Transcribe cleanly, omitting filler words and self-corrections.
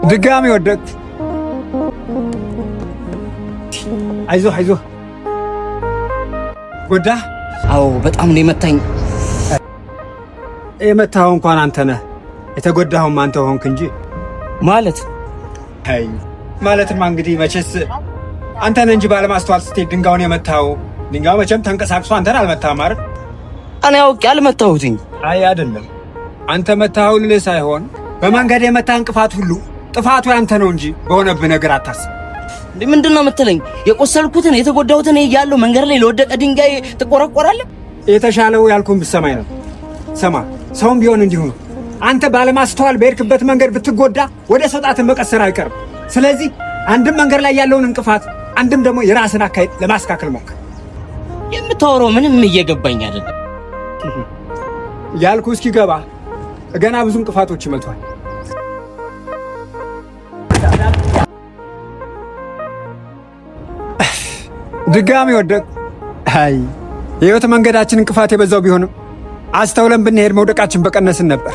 ድጋሚ ወደቅ። አይዞህ አይዞህ። ጎዳ? አዎ በጣም ነው የመታኝ። የመታኸው እንኳን አንተ ነህ፣ የተጎዳኸውም አንተ ሆንክ እንጂ ማለት አይ ማለትማ እንግዲህ መቼስ አንተ ነህ እንጂ ባለማስተዋል ስትሄድ ድንጋዩን የመታኸው። ድንጋዩ መቼም ተንቀሳቅሶ አንተን አልመታህም አይደል? እኔ አውቄ አልመታሁትኝ። አይ አይደለም፣ አንተ መታኸው ልልህ ሳይሆን በመንገድ የመታህ እንቅፋት ሁሉ ጥፋቱ ያንተ ነው እንጂ በሆነብህ ነገር አታስብ። ምንድን ነው የምትለኝ? የቆሰልኩትን የተጎዳሁትን እያለሁ መንገድ ላይ ለወደቀ ድንጋይ ትቆረቆራለህ? የተሻለው ያልኩህን ብትሰማኝ ነው። ሰማ፣ ሰውም ቢሆን እንዲሁ ነው። አንተ ባለማስተዋል በሄድክበት መንገድ ብትጎዳ ወደ ሰጣትን መቀሰር አይቀርም። ስለዚህ አንድም መንገድ ላይ ያለውን እንቅፋት፣ አንድም ደግሞ የራስን አካሄድ ለማስተካከል ሞክር። የምታወራው ምንም እየገባኝ አይደለም። ያልኩህ እስኪገባ ገና ብዙ እንቅፋቶች ይመቷል። ድጋሚ ወደቅ። አይ የህይወት መንገዳችን እንቅፋት የበዛው ቢሆንም አስተውለን ብንሄድ መውደቃችን በቀነስን ነበር።